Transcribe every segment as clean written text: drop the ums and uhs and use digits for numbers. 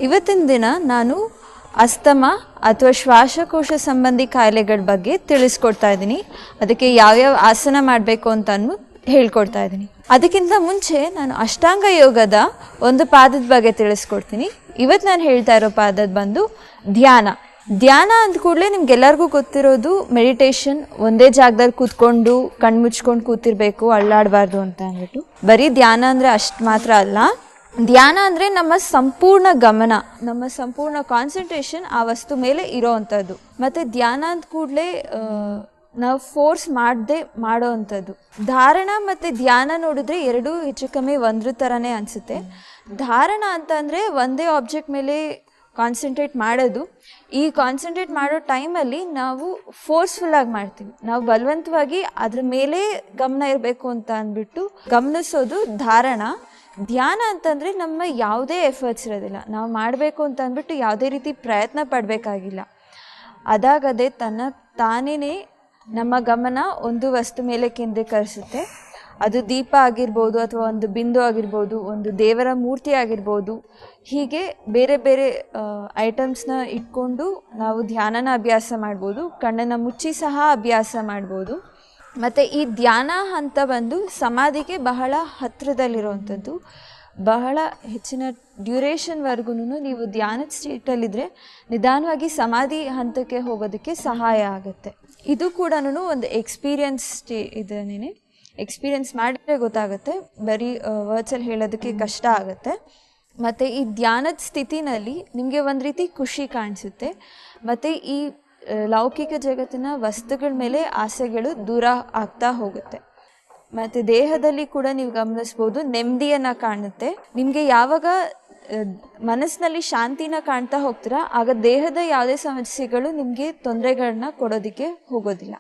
ಇವತ್ತಿನ ದಿನ ನಾನು ಅಸ್ತಮಾ ಅಥವಾ ಶ್ವಾಸಕೋಶ ಸಂಬಂಧಿ ಕಾಯಿಲೆಗಳ ಬಗ್ಗೆ ತಿಳಿಸ್ಕೊಡ್ತಾ ಇದ್ದೀನಿ. ಅದಕ್ಕೆ ಯಾವ್ಯಾವ ಆಸನ ಮಾಡಬೇಕು ಅಂತ ಹೇಳ್ಕೊಡ್ತಾ ಇದ್ದೀನಿ. ಅದಕ್ಕಿಂತ ಮುಂಚೆ ನಾನು ಅಷ್ಟಾಂಗ ಯೋಗದ ಒಂದು ಪಾದದ ಬಗ್ಗೆ ತಿಳಿಸ್ಕೊಡ್ತೀನಿ. ಇವತ್ತು ನಾನು ಹೇಳ್ತಾ ಇರೋ ಪಾದದ ಬಂದು ಧ್ಯಾನ. ಧ್ಯಾನ ಅಂದ ಕೂಡಲೇ ನಿಮ್ಗೆಲ್ಲರಿಗೂ ಗೊತ್ತಿರೋದು ಮೆಡಿಟೇಷನ್, ಒಂದೇ ಜಾಗದಲ್ಲಿ ಕೂತ್ಕೊಂಡು ಕಣ್ಮುಚ್ಕೊಂಡು ಕೂತಿರ್ಬೇಕು, ಅಳ್ಳಾಡಬಾರ್ದು ಅಂತ ಅಂದ್ಬಿಟ್ಟು. ಬರೀ ಧ್ಯಾನ ಅಂದರೆ ಅಷ್ಟು ಮಾತ್ರ ಅಲ್ಲ. ಧ್ಯಾನ ಅಂದರೆ ನಮ್ಮ ಸಂಪೂರ್ಣ ಗಮನ, ನಮ್ಮ ಸಂಪೂರ್ಣ ಕಾನ್ಸಂಟ್ರೇಷನ್ ಆ ವಸ್ತು ಮೇಲೆ ಇರೋ ಅಂಥದ್ದು. ಮತ್ತು ಧ್ಯಾನ ಅಂದ ಕೂಡಲೇ ನಾವು ಫೋರ್ಸ್ ಮಾಡದೆ ಮಾಡೋ ಅಂಥದ್ದು. ಧಾರಣ ಮತ್ತು ಧ್ಯಾನ ನೋಡಿದ್ರೆ ಎರಡೂ ಹೆಚ್ಚು ಕಮ್ಮಿ ಒಂದ್ರ ಥರನೇ ಅನಿಸುತ್ತೆ. ಧಾರಣ ಅಂತ ಅಂದರೆ ಒಂದೇ ಆಬ್ಜೆಕ್ಟ್ ಮೇಲೆ ಕಾನ್ಸಂಟ್ರೇಟ್ ಮಾಡೋದು. ಈ ಕಾನ್ಸಂಟ್ರೇಟ್ ಮಾಡೋ ಟೈಮಲ್ಲಿ ನಾವು ಫೋರ್ಸ್ಫುಲ್ಲಾಗಿ ಮಾಡ್ತೀವಿ, ನಾವು ಬಲವಂತವಾಗಿ ಅದ್ರ ಮೇಲೆ ಗಮನ ಇರಬೇಕು ಅಂತ ಅಂದ್ಬಿಟ್ಟು ಗಮನಿಸೋದು ಧಾರಣ. ಧ್ಯಾನ ಅಂತಂದರೆ ನಮ್ಮ ಯಾವುದೇ ಎಫರ್ಟ್ಸ್ ಇರೋದಿಲ್ಲ, ನಾವು ಮಾಡಬೇಕು ಅಂತ ಅಂದ್ಬಿಟ್ಟು ಯಾವುದೇ ರೀತಿ ಪ್ರಯತ್ನ ಪಡಬೇಕಾಗಿಲ್ಲ. ಅದಾಗದೆ ತಾನೇ ನಮ್ಮ ಗಮನ ಒಂದು ವಸ್ತು ಮೇಲೆ ಕೇಂದ್ರೀಕರಿಸುತ್ತೆ. ಅದು ದೀಪ ಆಗಿರ್ಬೋದು, ಅಥವಾ ಒಂದು ಬಿಂದು ಆಗಿರ್ಬೋದು, ಒಂದು ದೇವರ ಮೂರ್ತಿ ಆಗಿರ್ಬೋದು. ಹೀಗೆ ಬೇರೆ ಬೇರೆ ಐಟಮ್ಸ್ನ ಇಟ್ಕೊಂಡು ನಾವು ಧ್ಯಾನನ ಅಭ್ಯಾಸ ಮಾಡ್ಬೋದು. ಕಣ್ಣನ್ನು ಮುಚ್ಚಿ ಸಹ ಅಭ್ಯಾಸ ಮಾಡ್ಬೋದು. ಮತ್ತು ಈ ಧ್ಯಾನ ಹಂತ ಬಂದು ಸಮಾಧಿಗೆ ಬಹಳ ಹತ್ತಿರದಲ್ಲಿರುವಂಥದ್ದು. ಬಹಳ ಹೆಚ್ಚಿನ ಡ್ಯೂರೇಷನ್ವರೆಗೂ ನೀವು ಧ್ಯಾನದ ಸ್ಟೇಟಲ್ಲಿದ್ದರೆ ನಿಧಾನವಾಗಿ ಸಮಾಧಿ ಹಂತಕ್ಕೆ ಹೋಗೋದಕ್ಕೆ ಸಹಾಯ ಆಗುತ್ತೆ. ಇದು ಕೂಡ ಒಂದು ಎಕ್ಸ್ಪೀರಿಯನ್ಸ್ ಇದನ್ನೇ, ಎಕ್ಸ್ಪೀರಿಯನ್ಸ್ ಮಾಡಿದರೆ ಗೊತ್ತಾಗುತ್ತೆ, ಬರೀ ವರ್ಡ್ಸಲ್ಲಿ ಹೇಳೋದಕ್ಕೆ ಕಷ್ಟ ಆಗುತ್ತೆ. ಮತ್ತು ಈ ಧ್ಯಾನದ ಸ್ಥಿತಿನಲ್ಲಿ ನಿಮಗೆ ಒಂದು ರೀತಿ ಖುಷಿ ಕಾಣಿಸುತ್ತೆ. ಮತ್ತು ಈ ಲೌಕಿಕ ಜಗತ್ತಿನ ವಸ್ತುಗಳ ಮೇಲೆ ಆಸೆಗಳು ದೂರ ಆಗ್ತಾ ಹೋಗುತ್ತೆ. ಮತ್ತು ದೇಹದಲ್ಲಿ ಕೂಡ ನೀವು ಗಮನಿಸ್ಬೋದು, ನೆಮ್ಮದಿಯನ್ನು ಕಾಣುತ್ತೆ. ನಿಮಗೆ ಯಾವಾಗ ಮನಸ್ಸಿನಲ್ಲಿ ಶಾಂತಿನ ಕಾಣ್ತಾ ಹೋಗ್ತೀರಾ, ಆಗ ದೇಹದ ಯಾವುದೇ ಸಮಸ್ಯೆಗಳು ನಿಮಗೆ ತೊಂದರೆಗಳನ್ನ ಕೊಡೋದಕ್ಕೆ ಹೋಗೋದಿಲ್ಲ.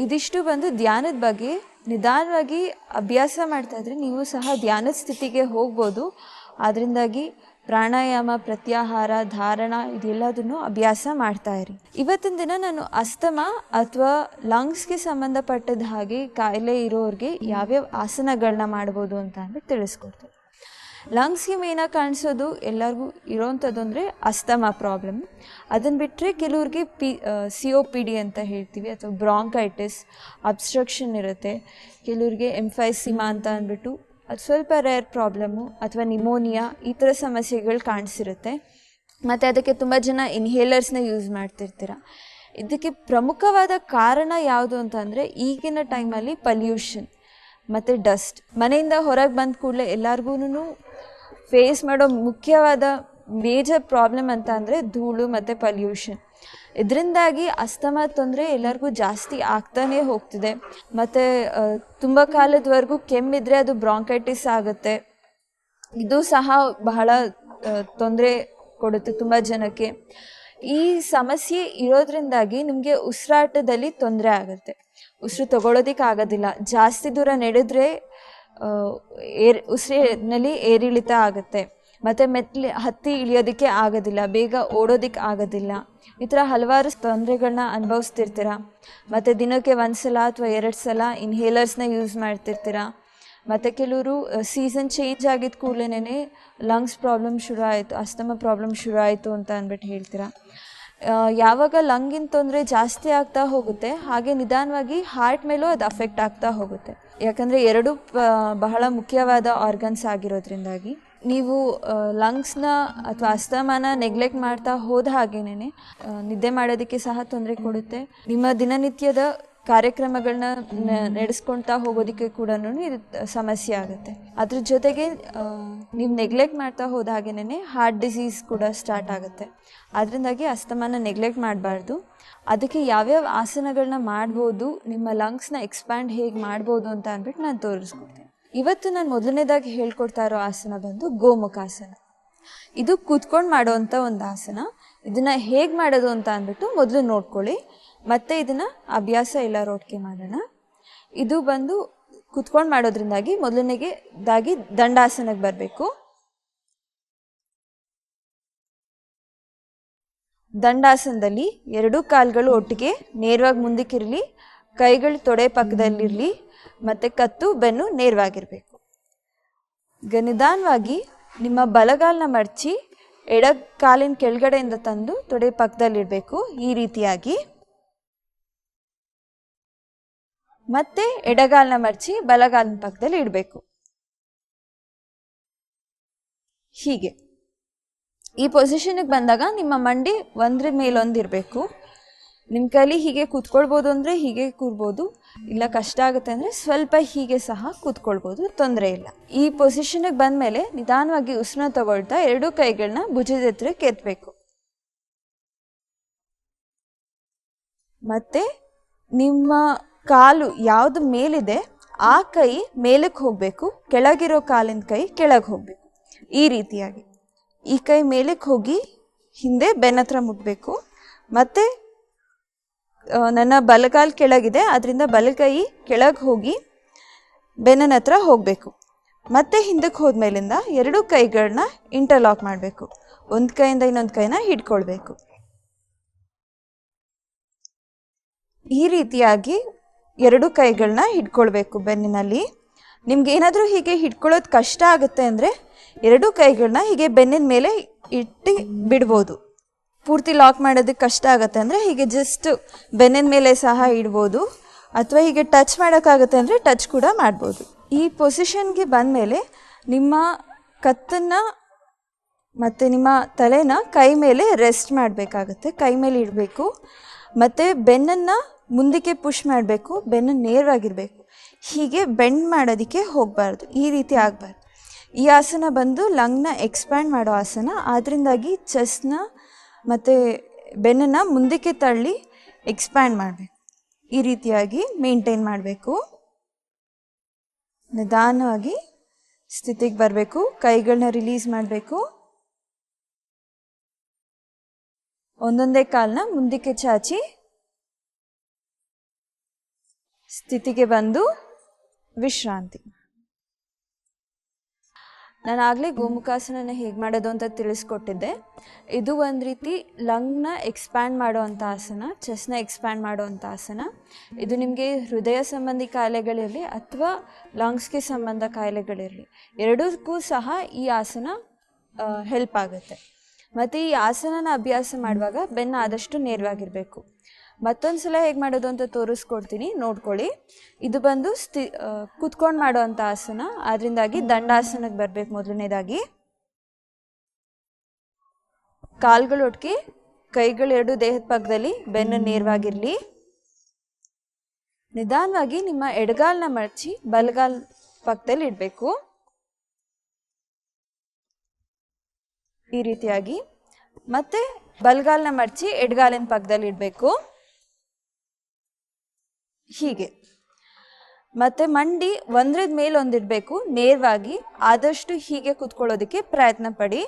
ಇದಿಷ್ಟು ಬಂದು ಧ್ಯಾನದ ಬಗ್ಗೆ. ನಿಧಾನವಾಗಿ ಅಭ್ಯಾಸ ಮಾಡ್ತಾಯಿದ್ರೆ ನೀವು ಸಹ ಧ್ಯಾನದ ಸ್ಥಿತಿಗೆ ಹೋಗ್ಬೋದು. ಅದರಿಂದಾಗಿ ಪ್ರಾಣಾಯಾಮ, ಪ್ರತ್ಯಾಹಾರ, ಧಾರಣ ಇದೆಲ್ಲದನ್ನು ಅಭ್ಯಾಸ ಮಾಡ್ತಾಯಿರಿ. ಇವತ್ತಿನ ದಿನ ನಾನು ಅಸ್ತಮಾ ಅಥವಾ ಲಂಗ್ಸ್ಗೆ ಸಂಬಂಧಪಟ್ಟದ ಹಾಗೆ ಕಾಯಿಲೆ ಇರೋರಿಗೆ ಯಾವ್ಯಾವ ಆಸನಗಳನ್ನ ಮಾಡ್ಬೋದು ಅಂತ ಅಂದ್ಬಿಟ್ಟು ತಿಳಿಸ್ಕೊಡ್ತೀನಿ. ಲಂಗ್ಸ್ಗೆ ಮೇನಾಗಿ ಕಾಣಿಸೋದು ಎಲ್ಲರಿಗೂ ಇರೋವಂಥದ್ದು ಅಂದರೆ ಅಸ್ತಮಾ ಪ್ರಾಬ್ಲಮ್. ಅದನ್ನು ಬಿಟ್ಟರೆ ಕೆಲವ್ರಿಗೆ COPD ಅಂತ ಹೇಳ್ತೀವಿ, ಅಥವಾ ಬ್ರಾಂಕೈಟಿಸ್, ಅಬ್ಸ್ಟ್ರಕ್ಷನ್ ಇರುತ್ತೆ. ಕೆಲವ್ರಿಗೆ ಎಂಫೈಸಿಮಾ ಅಂತ ಅಂದ್ಬಿಟ್ಟು ಅದು ಸ್ವಲ್ಪ ರೇರ್ ಪ್ರಾಬ್ಲಮ್ಮು, ಅಥವಾ ನಿಮೋನಿಯಾ, ಈ ಥರ ಸಮಸ್ಯೆಗಳು ಕಾಣಿಸಿರುತ್ತೆ. ಮತ್ತು ಅದಕ್ಕೆ ತುಂಬ ಜನ ಇನ್ಹೇಲರ್ಸ್ನ ಯೂಸ್ ಮಾಡ್ತಿರ್ತೀರ. ಇದಕ್ಕೆ ಪ್ರಮುಖವಾದ ಕಾರಣ ಯಾವುದು ಅಂತಂದರೆ ಈಗಿನ ಟೈಮಲ್ಲಿ ಪಲ್ಯೂಷನ್ ಮತ್ತು ಡಸ್ಟ್. ಮನೆಯಿಂದ ಹೊರಗೆ ಬಂದ ಕೂಡಲೇ ಎಲ್ಲರಿಗೂ ಫೇಸ್ ಮಾಡೋ ಮುಖ್ಯವಾದ ಮೇಜರ್ ಪ್ರಾಬ್ಲಮ್ ಅಂತ ಅಂದರೆ ಧೂಳು ಮತ್ತು ಪಲ್ಯೂಷನ್. ಇದರಿಂದಾಗಿ ಅಸ್ತಮಾ ತೊಂದರೆ ಎಲ್ಲರಿಗೂ ಜಾಸ್ತಿ ಆಗ್ತಾನೇ ಹೋಗ್ತಿದೆ. ಮತ್ತು ತುಂಬ ಕಾಲದವರೆಗೂ ಕೆಮ್ಮಿದ್ರೆ ಅದು ಬ್ರಾಂಕೈಟಿಸ್ ಆಗುತ್ತೆ. ಇದು ಸಹ ಬಹಳ ತೊಂದರೆ ಕೊಡುತ್ತೆ ತುಂಬ ಜನಕ್ಕೆ. ಈ ಸಮಸ್ಯೆ ಇರೋದ್ರಿಂದಾಗಿ ನಿಮಗೆ ಉಸಿರಾಟದಲ್ಲಿ ತೊಂದರೆ ಆಗುತ್ತೆ, ಉಸಿರು ತಗೊಳ್ಳೋದಕ್ಕೆ ಆಗೋದಿಲ್ಲ. ಜಾಸ್ತಿ ದೂರ ನಡೆದ್ರೆ ಉಸಿರಿನಲ್ಲಿ ಏರಿಳಿತ ಆಗುತ್ತೆ. ಮತ್ತು ಹತ್ತಿ ಇಳಿಯೋದಕ್ಕೆ ಆಗೋದಿಲ್ಲ, ಬೇಗ ಓಡೋದಕ್ಕೆ ಆಗೋದಿಲ್ಲ. ಈ ಥರ ಹಲವಾರು ತೊಂದರೆಗಳನ್ನ ಅನುಭವಿಸ್ತಿರ್ತೀರ. ಮತ್ತು ದಿನಕ್ಕೆ 1 ಸಲ ಅಥವಾ 2 ಸಲ ಇನ್ಹೇಲರ್ಸ್ನ ಯೂಸ್ ಮಾಡ್ತಿರ್ತೀರ. ಮತ್ತು ಕೆಲವರು ಸೀಸನ್ ಚೇಂಜ್ ಆಗಿದ್ದ ಕೂಡಲೇ ಲಂಗ್ಸ್ ಪ್ರಾಬ್ಲಮ್ ಶುರು ಆಯಿತು, ಅಸ್ತಮಾ ಪ್ರಾಬ್ಲಮ್ ಶುರು ಆಯಿತು ಅಂತ ಅಂದ್ಬಿಟ್ಟು ಹೇಳ್ತೀರ. ಯಾವಾಗ ಲಂಗಿನ ತೊಂದರೆ ಜಾಸ್ತಿ ಆಗ್ತಾ ಹೋಗುತ್ತೆ, ಹಾಗೆ ನಿಧಾನವಾಗಿ ಹಾರ್ಟ್ ಮೇಲೂ ಅದು ಅಫೆಕ್ಟ್ ಆಗ್ತಾ ಹೋಗುತ್ತೆ. ಯಾಕಂದರೆ ಎರಡೂ ಬಹಳ ಮುಖ್ಯವಾದ ಆರ್ಗನ್ಸ್ ಆಗಿರೋದ್ರಿಂದಾಗಿ ನೀವು ಲಂಗ್ಸ್ನ ಅಥವಾ ಅಸ್ತಮಾನ ನೆಗ್ಲೆಕ್ಟ್ ಮಾಡ್ತಾ ಹೋದ ಹಾಗೇನೆ ನಿದ್ದೆ ಮಾಡೋದಕ್ಕೆ ಸಹ ತೊಂದರೆ ಕೊಡುತ್ತೆ. ನಿಮ್ಮ ದಿನನಿತ್ಯದ ಕಾರ್ಯಕ್ರಮಗಳನ್ನ ನಡೆಸ್ಕೊಳ್ತಾ ಹೋಗೋದಕ್ಕೆ ಕೂಡ ಇದು ಸಮಸ್ಯೆ ಆಗುತ್ತೆ. ಅದ್ರ ಜೊತೆಗೆ ನೀವು ನೆಗ್ಲೆಕ್ಟ್ ಮಾಡ್ತಾ ಹೋದ ಹಾಗೇನೆ ಹಾರ್ಟ್ ಡಿಸೀಸ್ ಕೂಡ ಸ್ಟಾರ್ಟ್ ಆಗುತ್ತೆ. ಅದರಿಂದಾಗಿ ಅಸ್ತಮಾನ ನೆಗ್ಲೆಕ್ಟ್ ಮಾಡಬಾರ್ದು. ಅದಕ್ಕೆ ಯಾವ್ಯಾವ ಆಸನಗಳನ್ನ ಮಾಡ್ಬೋದು, ನಿಮ್ಮ ಲಂಗ್ಸ್ನ ಎಕ್ಸ್ಪ್ಯಾಂಡ್ ಹೇಗೆ ಮಾಡ್ಬೋದು ಅಂತ ಅಂದ್ಬಿಟ್ಟು ನಾನು ತೋರಿಸ್ಕೊಡ್ತೀನಿ. ಇವತ್ತು ನಾನು ಮೊದಲನೇದಾಗಿ ಹೇಳ್ಕೊಡ್ತಾ ಇರೋ ಆಸನ ಬಂದು ಗೋಮುಖಾಸನ. ಇದು ಕೂತ್ಕೊಂಡು ಮಾಡೋವಂಥ ಒಂದು ಆಸನ. ಇದನ್ನು ಹೇಗೆ ಮಾಡೋದು ಅಂತ ಅಂದ್ಬಿಟ್ಟು ಮೊದಲು ನೋಡ್ಕೊಳ್ಳಿ, ಮತ್ತು ಇದನ್ನು ಅಭ್ಯಾಸ ಎಲ್ಲರೂ ಒಟ್ಟಿಗೆ ಮಾಡೋಣ. ಇದು ಬಂದು ಕೂತ್ಕೊಂಡು ಮಾಡೋದ್ರಿಂದಾಗಿ ಮೊದಲನೇದಾಗಿ ದಂಡಾಸನಕ್ಕೆ ಬರಬೇಕು. ದಂಡಾಸನದಲ್ಲಿ 2 ಕಾಲುಗಳು ಒಟ್ಟಿಗೆ ನೇರವಾಗಿ ಮುಂದಕ್ಕಿರಲಿ, ಕೈಗಳು ತೊಡೆ ಪಕ್ಕದಲ್ಲಿರಲಿ, ಮತ್ತು ಕತ್ತು ಬೆನ್ನು ನೇರವಾಗಿರಬೇಕು. ಈಗ ನಿಧಾನವಾಗಿ ನಿಮ್ಮ ಬಲಗಾಲನ್ನ ಮಡಚಿ ಎಡ ಕಾಲಿನ ಕೆಳಗಡೆಯಿಂದ ತಂದು ತೊಡೆ ಪಕ್ಕದಲ್ಲಿಡಬೇಕು ಈ ರೀತಿಯಾಗಿ. ಮತ್ತೆ ಎಡಗಾಲನ್ನ ಮಡಚಿ ಬಲಗಾಲಿನ ಪಕ್ಕದಲ್ಲಿ ಇಡಬೇಕು. ಹೀಗೆ ಈ ಪೊಸಿಷನ್ಗೆ ಬಂದಾಗ ನಿಮ್ಮ ಮಂಡಿ ಒಂದ್ರ ಮೇಲೊಂದಿರಬೇಕು. ನಿಮ್ಮ ಕೈಲಿ ಹೀಗೆ ಕೂತ್ಕೊಳ್ಬೋದು ಅಂದರೆ ಹೀಗೆ ಕೂರ್ಬೋದು, ಇಲ್ಲ ಕಷ್ಟ ಆಗುತ್ತೆ ಅಂದರೆ ಸ್ವಲ್ಪ ಹೀಗೆ ಸಹ ಕೂತ್ಕೊಳ್ಬೋದು, ತೊಂದರೆ ಇಲ್ಲ. ಈ ಪೊಸಿಷನ್ಗೆ ಬಂದಮೇಲೆ ನಿಧಾನವಾಗಿ ಉಸಿರನ್ನ ತಗೊಳ್ತಾ ಎರಡೂ ಕೈಗಳನ್ನ ಭುಜದ ಎತ್ತರಕ್ಕೆ ಎತ್ತಬೇಕು. ಮತ್ತೆ ನಿಮ್ಮ ಕಾಲು ಯಾವುದು ಮೇಲಿದೆ ಆ ಕೈ ಮೇಲಕ್ಕೆ ಹೋಗಬೇಕು, ಕೆಳಗಿರೋ ಕಾಲಿನ ಕೈ ಕೆಳಗೆ ಹೋಗಬೇಕು. ಈ ರೀತಿಯಾಗಿ ಈ ಕೈ ಮೇಲಕ್ಕೆ ಹೋಗಿ ಹಿಂದೆ ಬೆನ್ನ ಹತ್ರ ಮುಟ್ಬೇಕು. ಮತ್ತು ನನ್ನ ಬಲಗಾಲ್ ಕೆಳಗಿದೆ, ಅದರಿಂದ ಬಲಗೈ ಕೆಳಗೆ ಹೋಗಿ ಬೆನ್ನ ಹತ್ರ ಹೋಗಬೇಕು. ಮತ್ತೆ ಹಿಂದಕ್ಕೆ ಹೋದ್ಮೇಲಿಂದ ಎರಡೂ ಕೈಗಳನ್ನ ಇಂಟರ್ಲಾಕ್ ಮಾಡಬೇಕು. ಒಂದು ಕೈಯಿಂದ ಇನ್ನೊಂದು ಕೈನ ಹಿಡ್ಕೊಳ್ಬೇಕು. ಈ ರೀತಿಯಾಗಿ ಎರಡು ಕೈಗಳನ್ನ ಹಿಡ್ಕೊಳ್ಬೇಕು ಬೆನ್ನಿನಲ್ಲಿ. ನಿಮ್ಗೆ ಏನಾದರೂ ಹೀಗೆ ಹಿಡ್ಕೊಳ್ಳೋದು ಕಷ್ಟ ಆಗುತ್ತೆ ಅಂದರೆ ಎರಡೂ ಕೈಗಳನ್ನ ಹೀಗೆ ಬೆನ್ನಿನ ಮೇಲೆ ಇಟ್ಟು ಬಿಡ್ಬೋದು. ಪೂರ್ತಿ ಲಾಕ್ ಮಾಡೋದಕ್ಕೆ ಕಷ್ಟ ಆಗುತ್ತೆ ಅಂದರೆ ಹೀಗೆ ಜಸ್ಟ್ ಬೆನ್ನಿನ ಮೇಲೆ ಸಹ ಇಡ್ಬೋದು, ಅಥವಾ ಹೀಗೆ ಟಚ್ ಮಾಡೋಕ್ಕಾಗುತ್ತೆ ಅಂದರೆ ಟಚ್ ಕೂಡ ಮಾಡ್ಬೋದು. ಈ ಪೊಸಿಷನ್ಗೆ ಬಂದಮೇಲೆ ನಿಮ್ಮ ಕತ್ತನ್ನು ಮತ್ತು ನಿಮ್ಮ ತಲೆನ ಕೈ ಮೇಲೆ ರೆಸ್ಟ್ ಮಾಡಬೇಕಾಗತ್ತೆ, ಕೈ ಮೇಲೆ ಇಡಬೇಕು. ಮತ್ತು ಬೆನ್ನನ್ನು ಮುಂದಕ್ಕೆ ಪುಷ್ ಮಾಡಬೇಕು, ಬೆನ್ನು ನೇರವಾಗಿರಬೇಕು. ಹೀಗೆ ಬೆಂಡ್ ಮಾಡೋದಕ್ಕೆ ಹೋಗಬಾರ್ದು, ಈ ರೀತಿ ಆಗಬಾರ್ದು. ಈ ಆಸನ ಬಂದು ಲಂಗ್ನ ಎಕ್ಸ್ಪ್ಯಾಂಡ್ ಮಾಡೋ ಆಸನ, ಆದ್ದರಿಂದಾಗಿ ಚೆಸ್ಟ್ನ ಮತ್ತು ಬೆನ್ನನ್ನು ಮುಂದಕ್ಕೆ ತಳ್ಳಿ ಎಕ್ಸ್ಪ್ಯಾಂಡ್ ಮಾಡಬೇಕು. ಈ ರೀತಿಯಾಗಿ ಮೇಂಟೈನ್ ಮಾಡಬೇಕು. ನಿಧಾನವಾಗಿ ಸ್ಥಿತಿಗೆ ಬರಬೇಕು, ಕೈಗಳನ್ನ ರಿಲೀಸ್ ಮಾಡಬೇಕು. ಒಂದೊಂದೇ ಕಾಲನ್ನ ಮುಂದಕ್ಕೆ ಚಾಚಿ ಸ್ಥಿತಿಗೆ ಬಂದು ವಿಶ್ರಾಂತಿ. ನಾನು ಆಗಲೇ ಗೋಮುಖಾಸನ ಹೇಗೆ ಮಾಡೋದು ಅಂತ ತಿಳಿಸ್ಕೊಟ್ಟಿದ್ದೆ. ಇದು ಒಂದು ರೀತಿ ಲಂಗ್ನ ಎಕ್ಸ್ಪ್ಯಾಂಡ್ ಮಾಡೋವಂಥ ಆಸನ, ಚೆಸ್ಟ್ನ ಎಕ್ಸ್ಪ್ಯಾಂಡ್ ಮಾಡೋವಂಥ ಆಸನ. ಇದು ನಿಮಗೆ ಹೃದಯ ಸಂಬಂಧಿ ಕಾಯಿಲೆಗಳಿರಲಿ ಅಥವಾ ಲಂಗ್ಸ್ಗೆ ಸಂಬಂಧ ಕಾಯಿಲೆಗಳಿರಲಿ, ಎರಡಕ್ಕೂ ಸಹ ಈ ಆಸನ ಹೆಲ್ಪ್ ಆಗುತ್ತೆ. ಮತ್ತು ಈ ಆಸನನ ಅಭ್ಯಾಸ ಮಾಡುವಾಗ ಬೆನ್ನು ಆದಷ್ಟು ನೇರವಾಗಿರಬೇಕು. ಮತ್ತೊಂದು ಸಲ ಹೇಗೆ ಮಾಡೋದು ಅಂತ ತೋರಿಸ್ಕೊಡ್ತೀನಿ, ನೋಡ್ಕೊಳ್ಳಿ. ಇದು ಬಂದು ಕೂತ್ಕೊಂಡು ಮಾಡೋವಂಥ ಆಸನ, ಅದರಿಂದಾಗಿ ದಂಡಾಸನಕ್ಕೆ ಬರಬೇಕು. ಮೊದಲನೇದಾಗಿ ಕಾಲ್ಗಳು ಒಟ್ಟಿಗೆ, ಕೈಗಳೆರಡು ದೇಹದ ಪಕ್ಕದಲ್ಲಿ, ಬೆನ್ನು ನೇರವಾಗಿರಲಿ. ನಿಧಾನವಾಗಿ ನಿಮ್ಮ ಎಡಗಾಲನ್ನ ಮಡಚಿ ಬಲಗಾಲ್ ಪಕ್ಕದಲ್ಲಿ ಇಡಬೇಕು. ಈ ರೀತಿಯಾಗಿ ಮತ್ತೆ ಬಲಗಾಲನ್ನ ಮಡಚಿ ಎಡಗಾಲಿನ ಪಕ್ಕದಲ್ಲಿ ಇಡಬೇಕು. ಹೀಗೆ ಮತ್ತೆ ಮಂಡಿ ಒಂದ್ರದ ಮೇಲೆ ಒಂದಿಡಬೇಕು, ನೇರವಾಗಿ. ಆದಷ್ಟು ಹೀಗೆ ಕೂತ್ಕೊಳ್ಳೋದಕ್ಕೆ ಪ್ರಯತ್ನ ಪಡಿ.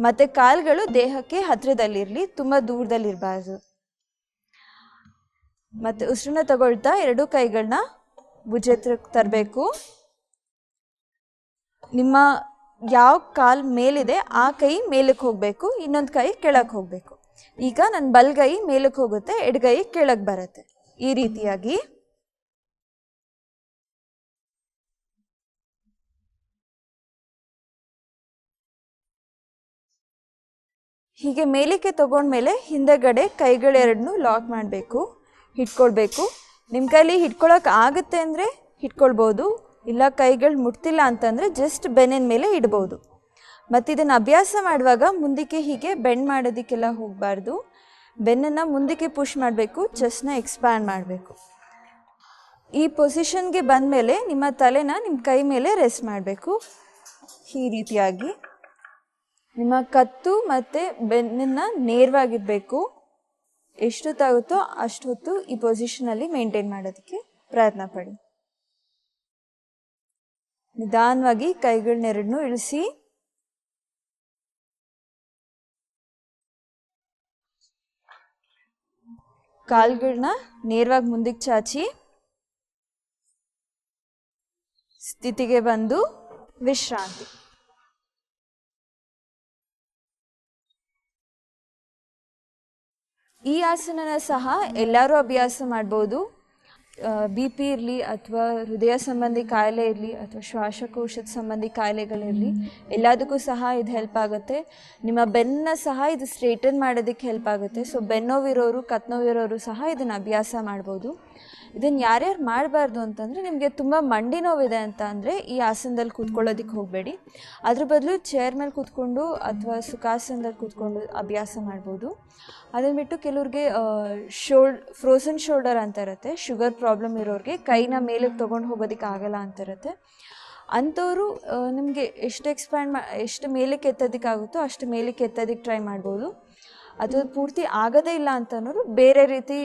ಮತ್ತೆ ಕಾಲ್ಗಳು ದೇಹಕ್ಕೆ ಹತ್ತಿರದಲ್ಲಿರಲಿ, ತುಂಬ ದೂರದಲ್ಲಿರಬಾರ್ದು. ಮತ್ತೆ ಉಸಿರನ್ನ ತಗೊಳ್ತಾ ಎರಡೂ ಕೈಗಳನ್ನ ಭುಜ ಹತ್ರಕ್ಕೆ ತರಬೇಕು. ನಿಮ್ಮ ಯಾವ ಕಾಲ್ ಮೇಲಿದೆ ಆ ಕೈ ಮೇಲಕ್ಕೆ ಹೋಗಬೇಕು, ಇನ್ನೊಂದು ಕೈ ಕೆಳಗೆ ಹೋಗಬೇಕು. ಈಗ ನನ್ನ ಬಲಗೈ ಮೇಲಕ್ಕೆ ಹೋಗುತ್ತೆ, ಎಡಗೈ ಕೆಳಗೆ ಬರುತ್ತೆ. ಈ ರೀತಿಯಾಗಿ ಹೀಗೆ ಮೇಲಕ್ಕೆ ತಗೊಂಡ್ಮೇಲೆ ಹಿಂದೆಗಡೆ ಕೈಗಳೆರಡನ್ನೂ ಲಾಕ್ ಮಾಡಬೇಕು, ಹಿಡ್ಕೊಳ್ಬೇಕು. ನಿಮ್ಮ ಕೈಲಿ ಹಿಡ್ಕೊಳಕ್ಕೆ ಆಗುತ್ತೆ ಅಂದರೆ ಹಿಡ್ಕೊಳ್ಬೋದು, ಇಲ್ಲ ಕೈಗಳು ಮುಟ್ತಿಲ್ಲ ಅಂತಂದರೆ ಜಸ್ಟ್ ಬೆನ್ನಿನ ಮೇಲೆ ಇಡ್ಬೋದು. ಮತ್ತು ಇದನ್ನು ಅಭ್ಯಾಸ ಮಾಡುವಾಗ ಮುಂದಕ್ಕೆ ಹೀಗೆ ಬೆಂಡ್ ಮಾಡೋದಕ್ಕೆಲ್ಲ ಹೋಗಬಾರ್ದು. ಬೆನ್ನನ್ನು ಮುಂದಕ್ಕೆ ಪುಷ್ ಮಾಡಬೇಕು, ಚೆಸ್ಟ್ನ ಎಕ್ಸ್ಪ್ಯಾಂಡ್ ಮಾಡಬೇಕು. ಈ ಪೊಸಿಷನ್ಗೆ ಬಂದಮೇಲೆ ನಿಮ್ಮ ತಲೆನ ನಿಮ್ಮ ಕೈ ಮೇಲೆ ರೆಸ್ಟ್ ಮಾಡಬೇಕು. ಈ ರೀತಿಯಾಗಿ ನಿಮ್ಮ ಕತ್ತು ಮತ್ತು ಬೆನ್ನನ್ನು ನೇರವಾಗಿರಬೇಕು. ಎಷ್ಟೊತ್ತಾಗುತ್ತೋ ಅಷ್ಟು ಹೊತ್ತು ಈ ಪೊಸಿಷನಲ್ಲಿ ಮೇಂಟೈನ್ ಮಾಡೋದಕ್ಕೆ ಪ್ರಯತ್ನ ಪಡಿ. ನಿಧಾನವಾಗಿ ಕೈಗಳನ್ನೆರಡನ್ನೂ ಇಳಿಸಿ ಕಾಲ್ಗಳನ್ನ ನೇರವಾಗಿ ಮುಂದಕ್ಕೆ ಚಾಚಿ ಸ್ಥಿತಿಗೆ ಬಂದು ವಿಶ್ರಾಂತಿ. ಈ ಆಸನನ ಸಹ ಎಲ್ಲರೂ ಅಭ್ಯಾಸ ಮಾಡ್ಬೋದು. BP ಇರಲಿ ಅಥವಾ ಹೃದಯ ಸಂಬಂಧಿ ಕಾಯಿಲೆ ಇರಲಿ ಅಥವಾ ಶ್ವಾಸಕೋಶದ ಸಂಬಂಧಿ ಕಾಯಿಲೆಗಳಿರಲಿ ಎಲ್ಲದಕ್ಕೂ ಸಹ ಇದು ಹೆಲ್ಪ್ ಆಗುತ್ತೆ. ನಿಮ್ಮ ಬೆನ್ನ ಸಹ ಇದು ಸ್ಟ್ರೇಟನ್ ಮಾಡೋದಕ್ಕೆ ಹೆಲ್ಪ್ ಆಗುತ್ತೆ. ಸೊ ಬೆನ್ನೋವಿರೋರು ಕತ್ನೋವಿರೋರು ಸಹ ಇದನ್ನು ಅಭ್ಯಾಸ ಮಾಡ್ಬೋದು. ಇದನ್ನು ಯಾರ್ಯಾರು ಮಾಡಬಾರ್ದು ಅಂತಂದರೆ, ನಿಮಗೆ ತುಂಬ ಮಂಡಿ ನೋವಿದೆ ಅಂತ ಅಂದರೆ ಈ ಆಸನದಲ್ಲಿ ಕೂತ್ಕೊಳ್ಳೋದಕ್ಕೆ ಹೋಗಬೇಡಿ. ಅದ್ರ ಬದಲು ಚೇರ್ ಮೇಲೆ ಕೂತ್ಕೊಂಡು ಅಥವಾ ಸುಖಾಸನದಲ್ಲಿ ಕೂತ್ಕೊಂಡು ಅಭ್ಯಾಸ ಮಾಡ್ಬೋದು. ಅದನ್ನು ಬಿಟ್ಟು ಕೆಲವ್ರಿಗೆ ಫ್ರೋಸನ್ ಶೋಲ್ಡರ್ ಅಂತ ಇರುತ್ತೆ. ಶುಗರ್ ಪ್ರಾಬ್ಲಮ್ ಇರೋರಿಗೆ ಕೈನ ಮೇಲಕ್ಕೆ ತೊಗೊಂಡು ಹೋಗೋದಕ್ಕೆ ಆಗಲ್ಲ ಅಂತ ಇರುತ್ತೆ. ಅಂಥವರು ನಿಮಗೆ ಎಷ್ಟು ಮೇಲಕ್ಕೆ ಎತ್ತೋದಕ್ಕಾಗುತ್ತೋ ಅಷ್ಟು ಮೇಲಕ್ಕೆ ಎತ್ತೋದಕ್ಕೆ ಟ್ರೈ ಮಾಡ್ಬೋದು. ಅದು ಪೂರ್ತಿ ಆಗೋದೇ ಇಲ್ಲ ಅಂತನೋರು ಬೇರೆ ರೀತಿ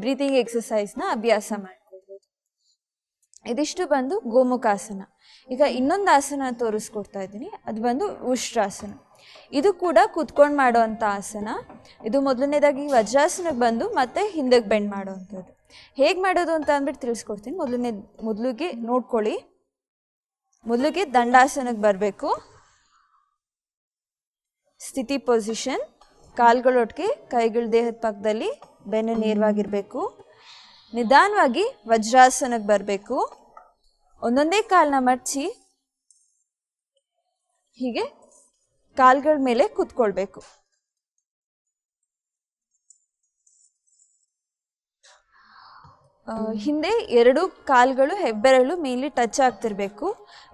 ಬ್ರೀತಿಂಗ್ ಎಕ್ಸಸೈಸ್ನ ಅಭ್ಯಾಸ ಮಾಡ್ಕೊಳ್ಬೋದು. ಇದಿಷ್ಟು ಬಂದು ಗೋಮುಖಾಸನ. ಈಗ ಇನ್ನೊಂದು ಆಸನ ತೋರಿಸ್ಕೊಡ್ತಾ ಇದ್ದೀನಿ, ಅದು ಬಂದು ಉಷ್ಟ್ರಾಸನ. ಇದು ಕೂಡ ಕೂತ್ಕೊಂಡು ಮಾಡೋವಂಥ ಆಸನ. ಇದು ಮೊದಲನೇದಾಗಿ ವಜ್ರಾಸನಕ್ಕೆ ಬಂದು ಮತ್ತೆ ಹಿಂದಕ್ಕೆ ಬೆಂಡ್ ಮಾಡೋವಂಥದ್ದು. ಹೇಗೆ ಮಾಡೋದು ಅಂತ ಅಂದ್ಬಿಟ್ಟು ತಿಳಿಸ್ಕೊಡ್ತೀನಿ. ಮೊದಲಿಗೆ ನೋಡ್ಕೊಳ್ಳಿ. ಮೊದಲಿಗೆ ದಂಡಾಸನಕ್ಕೆ ಬರಬೇಕು. ಸ್ಥಿತಿ ಪೊಸಿಷನ್, ಕಾಲ್ಗಳೊಟ್ಟಿಗೆ, ಕೈಗಳು ದೇಹದ ಪಕ್ಕದಲ್ಲಿ, ಬೆನ್ನು ನೇರವಾಗಿರಬೇಕು. ನಿಧಾನವಾಗಿ ವಜ್ರಾಸನಕ್ಕೆ ಬರಬೇಕು. ಒಂದೊಂದೇ ಕಾಲನ್ನ ಮಡಚಿ ಹೀಗೆ ಕಾಲ್ಗಳ ಮೇಲೆ ಕೂತ್ಕೊಳ್ಬೇಕು. ಹಿಂದೆ ಎರಡು ಕಾಲ್ಗಳು ಹೆಬ್ಬೆರಳು ಮೇಲಿ ಟಚ್ ಆಗ್ತಿರ್ಬೇಕು.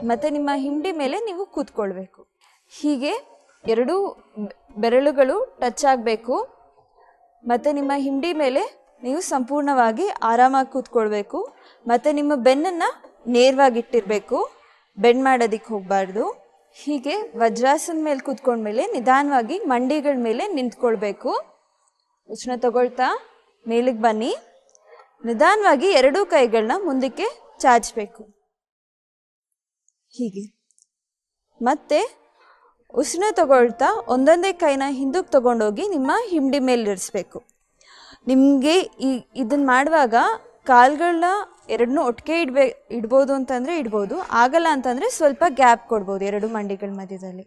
ಮತ್ತು ನಿಮ್ಮ ಹಿಂಡಿ ಮೇಲೆ ನೀವು ಕೂತ್ಕೊಳ್ಬೇಕು. ಹೀಗೆ ಎರಡು ಬೆರಳುಗಳು ಟಚ್ ಆಗಬೇಕು. ಮತ್ತು ನಿಮ್ಮ ಹಿಂಡಿ ಮೇಲೆ ನೀವು ಸಂಪೂರ್ಣವಾಗಿ ಆರಾಮಾಗಿ ಕೂತ್ಕೊಳ್ಬೇಕು. ಮತ್ತು ನಿಮ್ಮ ಬೆನ್ನನ್ನು ನೇರವಾಗಿಟ್ಟಿರಬೇಕು, ಬೆಂಡ್ ಮಾಡೋದಕ್ಕೆ ಹೋಗಬಾರ್ದು. ಹೀಗೆ ವಜ್ರಾಸನ ಮೇಲೆ ಕೂತ್ಕೊಂಡ್ಮೇಲೆ ನಿಧಾನವಾಗಿ ಮಂಡಿಗಳ ಮೇಲೆ ನಿಂತ್ಕೊಳ್ಬೇಕು. ಉಷ್ಣ ತಗೊಳ್ತಾ ಮೇಲಿಗೆ ಬನ್ನಿ. ನಿಧಾನವಾಗಿ ಎರಡೂ ಕೈಗಳನ್ನ ಮುಂದಕ್ಕೆ ಚಾಚಬೇಕು ಹೀಗೆ. ಮತ್ತೆ ಉಸಿರು ತಗೊಳ್ತಾ ಒಂದೊಂದೇ ಕೈನ ಹಿಂದಕ್ಕೆ ತಗೊಂಡೋಗಿ ನಿಮ್ಮ ಹಿಂಡಿ ಮೇಲೆ ಇರಿಸ್ಬೇಕು. ನಿಮಗೆ ಇದನ್ನು ಮಾಡುವಾಗ ಕಾಲ್ಗಳನ್ನ ಎರಡನ್ನೂ ಒಟ್ಟಿಗೆ ಇಡ್ಬೋದು ಅಂತಂದರೆ ಇಡ್ಬೋದು, ಆಗಲ್ಲ ಅಂತಂದರೆ ಸ್ವಲ್ಪ ಗ್ಯಾಪ್ ಕೊಡ್ಬೋದು ಎರಡು ಮಂಡಿಗಳ ಮಧ್ಯದಲ್ಲಿ.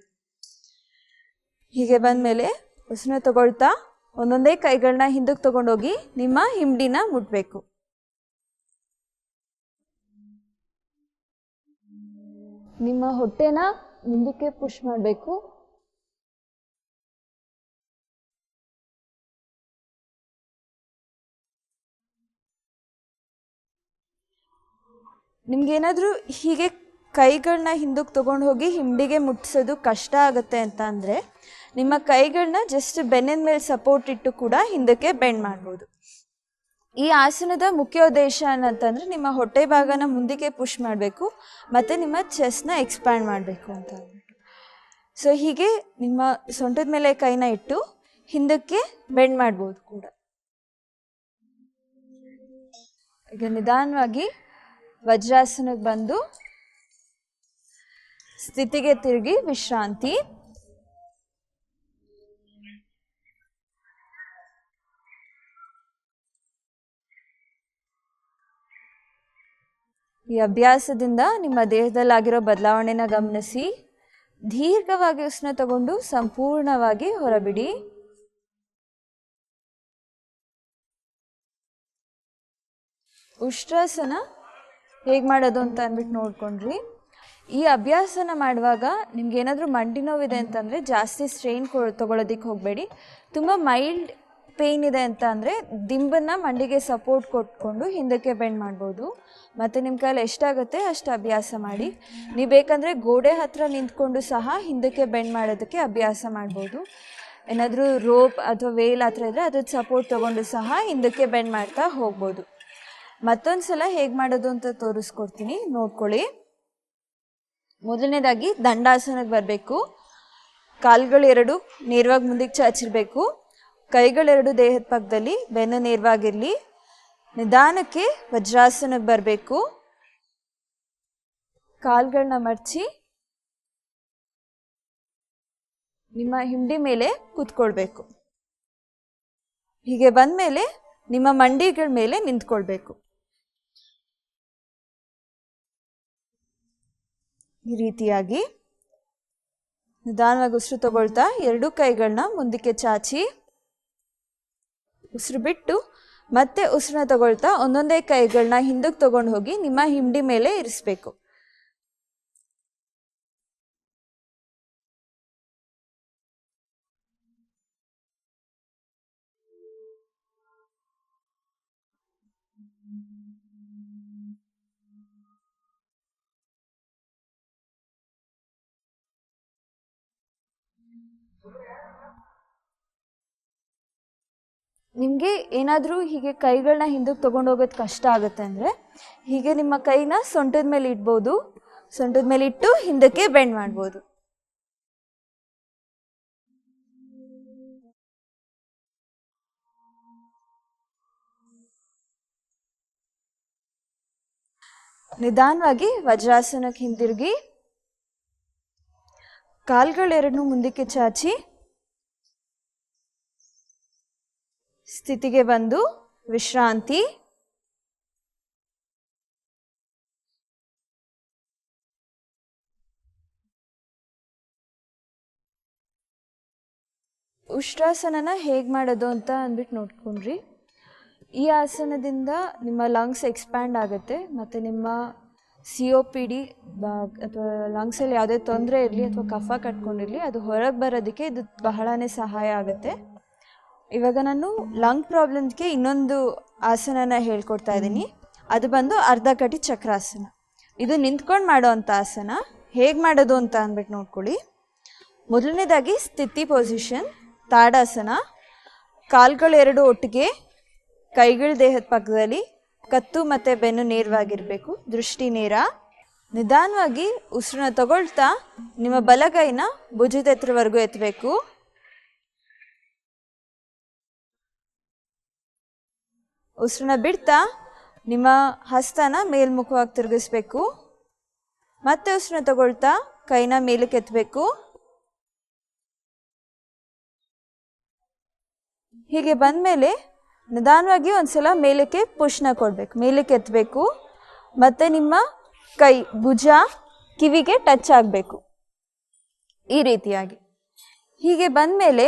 ಹೀಗೆ ಬಂದಮೇಲೆ ಉಸಿರು ತಗೊಳ್ತಾ ಒಂದೊಂದೇ ಕೈಗಳನ್ನ ಹಿಂದಕ್ಕೆ ತಗೊಂಡೋಗಿ ನಿಮ್ಮ ಹಿಂಡಿನ ಮುಟ್ಬೇಕು. ನಿಮ್ಮ ಹೊಟ್ಟೆನ ಮುಂದಕ್ಕೆ ಪುಷ್ ಮಾಡಬೇಕು. ನಿಮ್ಗೇನಾದರೂ ಹೀಗೆ ಕೈಗಳನ್ನ ಹಿಂದಕ್ಕೆ ತೊಗೊಂಡು ಹೋಗಿ ಹಿಂಡಿಗೆ ಮುಟ್ಟಿಸೋದು ಕಷ್ಟ ಆಗುತ್ತೆ ಅಂತ ಅಂದರೆ ನಿಮ್ಮ ಕೈಗಳನ್ನ ಜಸ್ಟ್ ಬೆನ್ನಿನ ಮೇಲೆ ಸಪೋರ್ಟ್ ಇಟ್ಟು ಕೂಡ ಹಿಂದಕ್ಕೆ ಬೆಂಡ್ ಮಾಡ್ಬೋದು. ಈ ಆಸನದ ಮುಖ್ಯ ಉದ್ದೇಶ ಏನಂತಂದರೆ ನಿಮ್ಮ ಹೊಟ್ಟೆ ಭಾಗನ ಮುಂದಕ್ಕೆ ಪುಷ್ ಮಾಡಬೇಕು ಮತ್ತು ನಿಮ್ಮ ಚೆಸ್ಟ್ನ ಎಕ್ಸ್ಪ್ಯಾಂಡ್ ಮಾಡಬೇಕು ಅಂತ ಅಂದ್ಬಿಟ್ಟು. ಸೊ ಹೀಗೆ ನಿಮ್ಮ ಸೊಂಟದ ಮೇಲೆ ಕೈನ ಇಟ್ಟು ಹಿಂದಕ್ಕೆ ಬೆಂಡ್ ಮಾಡ್ಬೋದು ಕೂಡ. ಈಗ ನಿಧಾನವಾಗಿ ವಜ್ರಾಸನಕ್ಕೆ ಬಂದು ಸ್ಥಿತಿಗೆ ತಿರುಗಿ ವಿಶ್ರಾಂತಿ. ಈ ಅಭ್ಯಾಸದಿಂದ ನಿಮ್ಮ ದೇಹದಲ್ಲಾಗಿರೋ ಬದಲಾವಣೆನ ಗಮನಿಸಿ ದೀರ್ಘವಾಗಿ ಉಸಿರನ್ನ ತಗೊಂಡು ಸಂಪೂರ್ಣವಾಗಿ ಹೊರಬಿಡಿ. ಉಷ್ಟ್ರಾಸನ ಹೇಗೆ ಮಾಡೋದು ಅಂತ ಅಂದ್ಬಿಟ್ಟು ನೋಡ್ಕೊಂಡ್ರಿ. ಈ ಅಭ್ಯಾಸನ ಮಾಡುವಾಗ ನಿಮ್ಗೇನಾದರೂ ಮಂಡಿ ನೋವಿದೆ ಅಂತಂದರೆ ಜಾಸ್ತಿ ಸ್ಟ್ರೈನ್ ತೊಗೊಳೋದಕ್ಕೆ ಹೋಗಬೇಡಿ. ತುಂಬ ಮೈಲ್ಡ್ ಪೇಯ್ನ್ ಇದೆ ಅಂತ ಅಂದರೆ ದಿಂಬನ್ನು ಮಂಡಿಗೆ ಸಪೋರ್ಟ್ ಕೊಟ್ಕೊಂಡು ಹಿಂದಕ್ಕೆ ಬೆಂಡ್ ಮಾಡ್ಬೋದು. ಮತ್ತು ನಿಮ್ಮ ಕೈಲಿ ಎಷ್ಟಾಗುತ್ತೆ ಅಷ್ಟು ಅಭ್ಯಾಸ ಮಾಡಿ. ನೀವು ಬೇಕಂದರೆ ಗೋಡೆ ಹತ್ತಿರ ನಿಂತ್ಕೊಂಡು ಸಹ ಹಿಂದಕ್ಕೆ ಬೆಂಡ್ ಮಾಡೋದಕ್ಕೆ ಅಭ್ಯಾಸ ಮಾಡ್ಬೋದು. ಏನಾದರೂ ರೋಪ್ ಅಥವಾ ವೇಲ್ ಹತ್ರ ಇದ್ದರೆ ಅದ್ರ ಸಪೋರ್ಟ್ ತೊಗೊಂಡು ಸಹ ಹಿಂದಕ್ಕೆ ಬೆಂಡ್ ಮಾಡ್ತಾ ಹೋಗ್ಬೋದು. ಮತ್ತೊಂದು ಸಲ ಹೇಗೆ ಮಾಡೋದು ಅಂತ ತೋರಿಸ್ಕೊಡ್ತೀನಿ, ನೋಡ್ಕೊಳ್ಳಿ. ಮೊದಲನೇದಾಗಿ ದಂಡಾಸನಕ್ಕೆ ಬರಬೇಕು. ಕಾಲುಗಳು ಎರಡು ನೇರವಾಗಿ ಮುಂದಕ್ಕೆ ಚಾಚಿರಬೇಕು. ಕೈಗಳೆರಡು ದೇಹದ ಪಕ್ಕದಲ್ಲಿ, ಬೆನ್ನು ನೇರವಾಗಿರಲಿ. ನಿಧಾನಕ್ಕೆ ವಜ್ರಾಸನಕ್ಕೆ ಬರಬೇಕು. ಕಾಲುಗಳನ್ನ ಮಡಚಿ ನಿಮ್ಮ ಹಿಂಡಿ ಮೇಲೆ ಕೂತ್ಕೊಳ್ಬೇಕು. ಹೀಗೆ ಬಂದಮೇಲೆ ನಿಮ್ಮ ಮಂಡಿಗಳ ಮೇಲೆ ನಿಂತ್ಕೊಳ್ಬೇಕು. ಈ ರೀತಿಯಾಗಿ ನಿಧಾನವಾಗಿ ಉಸಿರು ತಗೊಳ್ತಾ ಎರಡೂ ಕೈಗಳನ್ನ ಮುಂದಕ್ಕೆ ಚಾಚಿ ಉಸಿರು ಬಿಟ್ಟು ಮತ್ತೆ ಉಸಿರನ್ನ ತಗೊಳ್ತಾ ಒಂದೊಂದೇ ಕೈಗಳನ್ನ ಹಿಂದಕ್ಕೆ ತಗೊಂಡು ಹೋಗಿ ನಿಮ್ಮ ಹಿಂಡಿ ಮೇಲೆ ಇರಿಸ್ಬೇಕು. ನಿಮಗೆ ಏನಾದರೂ ಹೀಗೆ ಕೈಗಳನ್ನ ಹಿಂದಕ್ಕೆ ತೊಗೊಂಡು ಹೋಗೋದು ಕಷ್ಟ ಆಗುತ್ತೆ ಅಂದರೆ ಹೀಗೆ ನಿಮ್ಮ ಕೈನ ಸೊಂಟದ ಮೇಲೆ ಇಡ್ಬೋದು. ಸೊಂಟದ ಮೇಲೆ ಇಟ್ಟು ಹಿಂದಕ್ಕೆ ಬೆಂಡ್ ಮಾಡ್ಬೋದು. ನಿಧಾನವಾಗಿ ವಜ್ರಾಸನಕ್ಕೆ ಹಿಂದಿರುಗಿ ಕಾಲ್ಗಳೆರಡನ್ನೂ ಮುಂದಕ್ಕೆ ಚಾಚಿ ಸ್ಥಿತಿಗೆ ಬಂದು ವಿಶ್ರಾಂತಿ. ಉಷ್ಟ್ರಾಸನನ ಹೇಗೆ ಮಾಡೋದು ಅಂತ ಅಂದ್ಬಿಟ್ಟು ನೋಡ್ಕೊಂಡ್ರಿ. ಈ ಆಸನದಿಂದ ನಿಮ್ಮ ಲಂಗ್ಸ್ ಎಕ್ಸ್ಪ್ಯಾಂಡ್ ಆಗುತ್ತೆ ಮತ್ತು ನಿಮ್ಮ COPD ಅಥವಾ ಲಂಗ್ಸಲ್ಲಿ ಯಾವುದೇ ತೊಂದರೆ ಇರಲಿ ಅಥವಾ ಕಫ ಕಟ್ಕೊಂಡಿರಲಿ ಅದು ಹೊರಗೆ ಬರೋದಕ್ಕೆ ಇದು ಬಹಳನೇ ಸಹಾಯ ಆಗುತ್ತೆ. ಇವಾಗ ನಾನು ಲಂಗ್ ಪ್ರಾಬ್ಲಮ್ಗೆ ಇನ್ನೊಂದು ಆಸನನ ಹೇಳ್ಕೊಡ್ತಾ ಇದ್ದೀನಿ. ಅದು ಬಂದು ಅರ್ಧಕಟಿ ಚಕ್ರಾಸನ. ಇದು ನಿಂತ್ಕೊಂಡು ಮಾಡೋ ಅಂಥ ಆಸನ. ಹೇಗೆ ಮಾಡೋದು ಅಂತ ಅಂದ್ಬಿಟ್ಟು ನೋಡ್ಕೊಳ್ಳಿ. ಮೊದಲನೇದಾಗಿ ಸ್ಥಿತಿ ಪೊಸಿಷನ್ ತಾಡಾಸನ. ಕಾಲ್ಗಳು ಎರಡು ಒಟ್ಟಿಗೆ, ಕೈಗಳ ದೇಹದ ಪಕ್ಕದಲ್ಲಿ, ಕತ್ತು ಮತ್ತು ಬೆನ್ನು ನೇರವಾಗಿರಬೇಕು, ದೃಷ್ಟಿ ನೇರ. ನಿಧಾನವಾಗಿ ಉಸಿರನ್ನ ತಗೊಳ್ತಾ ನಿಮ್ಮ ಬಲಗೈನ ಭುಜದ ಎತ್ತರವರೆಗೂ ಎತ್ತಬೇಕು. ಉಸಿರನ್ನ ಬಿಡ್ತಾ ನಿಮ್ಮ ಹಸ್ತನ ಮೇಲ್ಮುಖವಾಗಿ ತಿರುಗಿಸ್ಬೇಕು. ಮತ್ತೆ ಉಸಿರನ್ನ ತಗೊಳ್ತಾ ಕೈನ ಮೇಲಕ್ಕೆ ಎತ್ತಬೇಕು. ಹೀಗೆ ಬಂದಮೇಲೆ ನಿಧಾನವಾಗಿ ಒಂದ್ಸಲ ಮೇಲಕ್ಕೆ ಪುಷ್ನ ಕೊಡಬೇಕು, ಮೇಲಕ್ಕೆ ಎತ್ತಬೇಕು. ಮತ್ತು ನಿಮ್ಮ ಕೈ ಭುಜ ಕಿವಿಗೆ ಟಚ್ ಆಗಬೇಕು, ಈ ರೀತಿಯಾಗಿ. ಹೀಗೆ ಬಂದಮೇಲೆ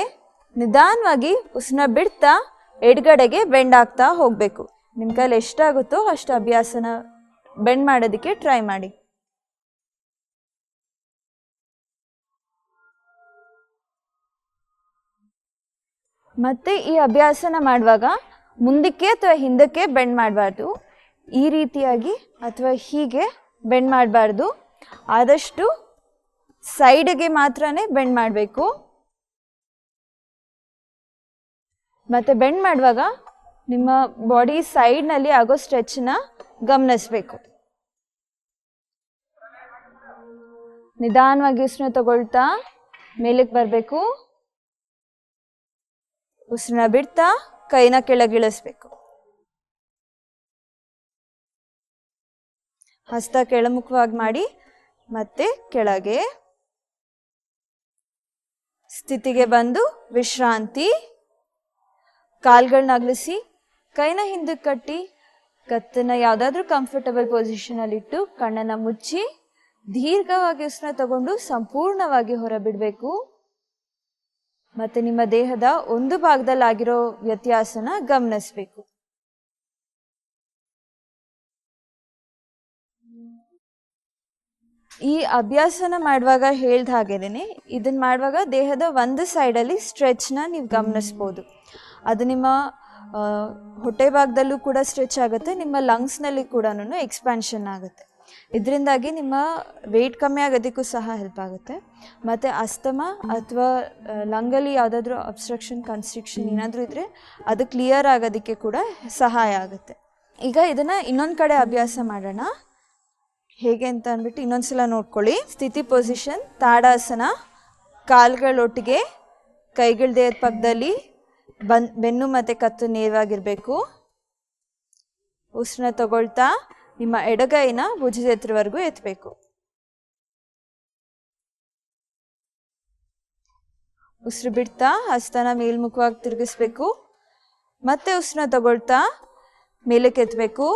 ನಿಧಾನವಾಗಿ ಉಸಿರನ್ನ ಬಿಡ್ತಾ ಎಡಗಡೆಗೆ ಬೆಂಡ್ ಆಗ್ತಾ ಹೋಗಬೇಕು. ನಿಮ್ಮ ಕೈಲಿ ಎಷ್ಟಾಗುತ್ತೋ ಅಷ್ಟು ಅಭ್ಯಾಸನ ಬೆಂಡ್ ಮಾಡೋದಕ್ಕೆ ಟ್ರೈ ಮಾಡಿ. ಮತ್ತು ಈ ಅಭ್ಯಾಸನ ಮಾಡುವಾಗ ಮುಂದಕ್ಕೆ ಅಥವಾ ಹಿಂದಕ್ಕೆ ಬೆಂಡ್ ಮಾಡಬಾರ್ದು. ಈ ರೀತಿಯಾಗಿ ಅಥವಾ ಹೀಗೆ ಬೆಂಡ್ ಮಾಡಬಾರ್ದು. ಆದಷ್ಟು ಸೈಡ್ಗೆ ಮಾತ್ರನೇ ಬೆಂಡ್ ಮಾಡಬೇಕು. ಮತ್ತು ಬೆಂಡ್ ಮಾಡುವಾಗ ನಿಮ್ಮ ಬಾಡಿ ಸೈಡ್ನಲ್ಲಿ ಆಗೋ ಸ್ಟ್ರೆಚ್ನ ಗಮನಿಸಬೇಕು. ನಿಧಾನವಾಗಿ ಉಸಿರನ್ನ ತಗೊಳ್ತಾ ಮೇಲಕ್ಕೆ ಬರಬೇಕು. ಉಸಿರನ್ನ ಬಿಡ್ತಾ ಕೈನ ಕೆಳಗಿಳಿಸ್ಬೇಕು. ಹಸ್ತ ಕೆಳಮುಖವಾಗಿ ಮಾಡಿ ಮತ್ತೆ ಕೆಳಗೆ ಸ್ಥಿತಿಗೆ ಬಂದು ವಿಶ್ರಾಂತಿ. ಕಾಲ್ಗಳನ್ನ ಅಗಲಿಸಿ ಕೈನ ಹಿಂದಕ್ಕೆ ಕಟ್ಟಿ ಕತ್ತನ್ನ ಯಾವುದಾದ್ರೂ ಕಂಫರ್ಟಬಲ್ ಪೊಸಿಷನಲ್ಲಿಟ್ಟು ಕಣ್ಣನ್ನು ಮುಚ್ಚಿ ದೀರ್ಘವಾಗಿ ಉಸಿರನ್ನ ತಗೊಂಡು ಸಂಪೂರ್ಣವಾಗಿ ಹೊರಬಿಡಬೇಕು. ಮತ್ತು ನಿಮ್ಮ ದೇಹದ ಒಂದು ಭಾಗದಲ್ಲಾಗಿರೋ ವ್ಯತ್ಯಾಸನ ಗಮನಿಸಬೇಕು. ಈ ಅಭ್ಯಾಸನ ಮಾಡುವಾಗ ಹೇಳ್ದ ಹಾಗೇನೆ ಇದನ್ನು ಮಾಡುವಾಗ ದೇಹದ ಒಂದು ಸೈಡಲ್ಲಿ ಸ್ಟ್ರೆಚ್ನ ನೀವು ಗಮನಿಸ್ಬೋದು. ಅದು ನಿಮ್ಮ ಹೊಟ್ಟೆ ಭಾಗದಲ್ಲೂ ಕೂಡ ಸ್ಟ್ರೆಚ್ ಆಗುತ್ತೆ, ನಿಮ್ಮ ಲಂಗ್ಸ್ನಲ್ಲಿ ಕೂಡ ಎಕ್ಸ್ಪ್ಯಾನ್ಷನ್ ಆಗುತ್ತೆ. ಇದರಿಂದಾಗಿ ನಿಮ್ಮ ವೆಯ್ಟ್ ಕಮ್ಮಿ ಆಗೋದಕ್ಕೂ ಸಹ ಹೆಲ್ಪ್ ಆಗುತ್ತೆ. ಮತ್ತು ಅಸ್ತಮಾ ಅಥವಾ ಲಂಗಲ್ಲಿ ಯಾವುದಾದ್ರೂ ಅಬ್ಸ್ಟ್ರಕ್ಷನ್ ಕನ್ಸ್ಟ್ರಿಕ್ಷನ್ ಏನಾದರೂ ಇದ್ದರೆ ಅದು ಕ್ಲಿಯರ್ ಆಗೋದಕ್ಕೆ ಕೂಡ ಸಹಾಯ ಆಗುತ್ತೆ. ಈಗ ಇದನ್ನು ಇನ್ನೊಂದು ಕಡೆ ಅಭ್ಯಾಸ ಮಾಡೋಣ. ಹೇಗೆ ಅಂತ ಅಂದ್ಬಿಟ್ಟು ಇನ್ನೊಂದು ಸಲ ನೋಡ್ಕೊಳ್ಳಿ. ಸ್ಥಿತಿ ಪೊಸಿಷನ್ ತಾಡಾಸನ. ಕಾಲುಗಳೊಟ್ಟಿಗೆ, ಕೈಗಳ ದೇಹದ ಪಕ್ಕದಲ್ಲಿ, ಬೆನ್ನು ಮತ್ತು ಕತ್ತು ನೇರವಾಗಿರಬೇಕು. ಉಸಿರನ್ನ ತಗೊಳ್ತಾ ನಿಮ್ಮ ಎಡಗೈನ ಭುಜದ ಎತ್ತರವರೆಗೂ ಎತ್ತಬೇಕು. ಉಸಿರು ಬಿಡ್ತಾ ಹಸ್ತನ ಮೇಲ್ಮುಖವಾಗಿ ತಿರುಗಿಸ್ಬೇಕು. ಮತ್ತೆ ಉಸಿರನ್ನ ತಗೊಳ್ತಾ ಮೇಲಕ್ಕೆ ಎತ್ತಬೇಕು.